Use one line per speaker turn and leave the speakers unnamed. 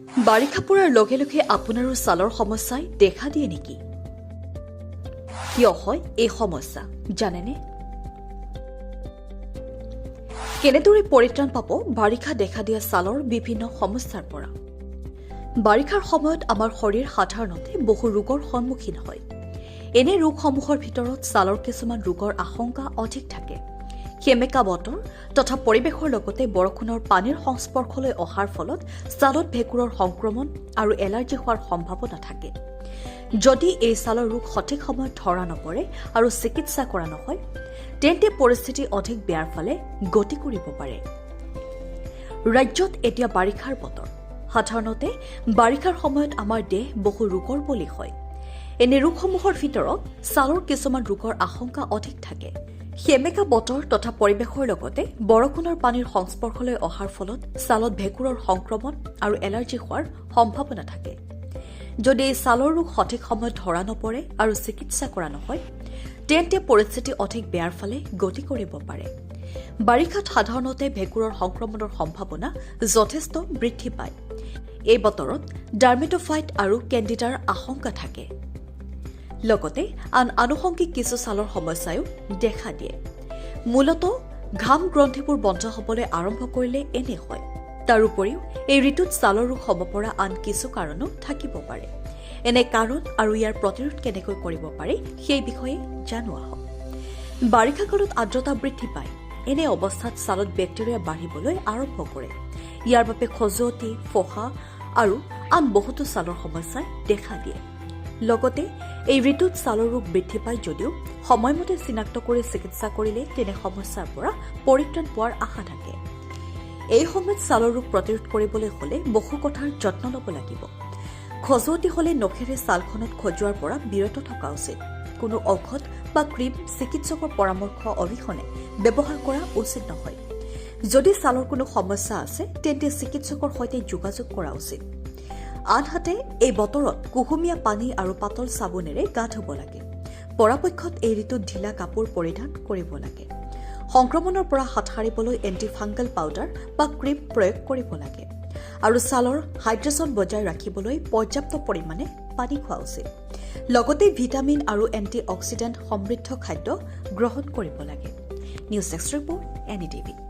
বাৰিষা পৰাৰ লগে লগে আপোনাৰো ছালৰ সমস্যাই দেখা দিয়ে নেকি? কিয় হয় এই সমস্যা জানেনে? কেনেদৰে পৰিত্ৰাণ পাব বাৰিষা দেখা দিয়া ছালৰ বিভিন্ন সমস্যাৰ পৰা? বাৰিষাৰ সময়ত আমাৰ শৰীৰ সাধাৰণতে বহু ৰোগৰ সন্মুখীন হয়। এনে ৰোগসমূহৰ ভিতৰত ছালৰ কিছুমান ৰোগৰ আশংকা অধিক থাকে। সেমেকা বতৰ তথা পৰিৱেশৰ লগতে বৰষুণৰ পানীৰ সংস্পৰ্শলৈ অহাৰ ফলত ছালত ভেঁকুৰৰ সংক্ৰমণ আৰু এলাৰ্জি হোৱাৰ সম্ভাৱনা থাকে। যদি এই ছালৰ ৰোগ সঠিক সময়ত ধৰা নপৰে আৰু চিকিৎসা কৰা নহয়, তেন্তে পৰিস্থিতি অধিক বেয়াৰ ফালে গতি কৰিব পাৰে। ৰাজ্যত এতিয়া বাৰিষাৰ বতৰ। সাধাৰণতে বাৰিষাৰ সময়ত আমাৰ দেহ বহু ৰোগৰ বলি হয়। এনে ৰোগসমূহৰ ভিতৰত ছালৰ কিছুমান ৰোগৰ আশংকা অধিক থাকে। সেমেকা বতৰ তথা পৰিৱেশৰ লগতে বৰষুণৰ পানীৰ সংস্পৰ্শলৈ অহাৰ ফলত ছালত ভেঁকুৰৰ সংক্ৰমণ আৰু এলাৰ্জি হোৱাৰ সম্ভাৱনা থাকে। যদি এই ছালৰ ৰোগ সঠিক সময়ত ধৰা নপৰে আৰু চিকিৎসা কৰা নহয়, তেন্তে পৰিস্থিতি অধিক বেয়াৰ ফালে গতি কৰিব পাৰে। বাৰিষাত সাধাৰণতে ভেঁকুৰৰ সংক্ৰমণৰ সম্ভাৱনা যথেষ্ট বৃদ্ধি পায়। এই বতৰত ডাৰ্মেট'ফাইট আৰু কেণ্ডিডাৰ আশংকা থাকে। লগতে আন আনুষংগিক কিছু ছালৰ সমস্যাও দেখা দিয়ে। মূলতঃ ঘাম গ্ৰন্থিবোৰ বন্ধ হ'বলৈ আৰম্ভ কৰিলে এনে হয়। তাৰোপৰিও এই ঋতুত ছালৰ ৰোগ হ'ব পৰা আন কিছু কাৰণো থাকিব পাৰে। এনে কাৰণ আৰু ইয়াৰ প্ৰতিৰোধ কেনেকৈ কৰিব পাৰি সেই বিষয়ে জানো আহক। বাৰিষা কালত আৰ্দ্ৰতা বৃদ্ধি পায়। এনে অৱস্থাত ছালত বেক্টেৰিয়া বাঢ়িবলৈ আৰম্ভ কৰে। ইয়াৰ বাবে খজুৱতি, ফোঁহা আৰু আন বহুতো ছালৰ সমস্যাই দেখা দিয়ে। লগতে এই ঋতুত ছালৰ ৰোগ বৃদ্ধি পায় যদিও সময়মতে চিনাক্ত কৰি চিকিৎসা কৰিলে তেনে সমস্যাৰ পৰা পৰিত্ৰাণ পোৱাৰ আশা থাকে। এই সময়ত ছালৰ ৰোগ প্ৰতিৰোধ কৰিবলৈ হলে বহু কথাৰ যত্ন ল'ব লাগিব। খজুৱতি হলে নখেৰে ছালখনত খজুৱাৰ পৰা বিৰত থকা উচিত। কোনো ঔষধ বা ক্ৰীম চিকিৎসকৰ পৰামৰ্শ অবিহনে ব্যৱহাৰ কৰা উচিত নহয়। যদি ছালৰ কোনো সমস্যা আছে তেন্তে চিকিৎসকৰ সৈতে যোগাযোগ কৰা উচিত। আনহাতে এই বতৰত কুহুমীয়া পানী আৰু পাতল চাবোনেৰে গা ধুব লাগে। পৰাপক্ষত এই ঋতুত ঢিলা কাপোৰ পৰিধান কৰিব লাগে। সংক্ৰমণৰ পৰা হাত সাৰিবলৈ এণ্টিফাংগল পাউডাৰ বা ক্ৰীম প্ৰয়োগ কৰিব লাগে। আৰু ছালৰ হাইড্ৰেশ্যন বজাই ৰাখিবলৈ পৰ্যাপ্ত পৰিমাণে পানী খোৱা উচিত। লগতে ভিটামিন আৰু এণ্টি অক্সিডেণ্ট সমৃদ্ধ খাদ্য গ্ৰহণ কৰিব লাগে। News desk report, NDTV।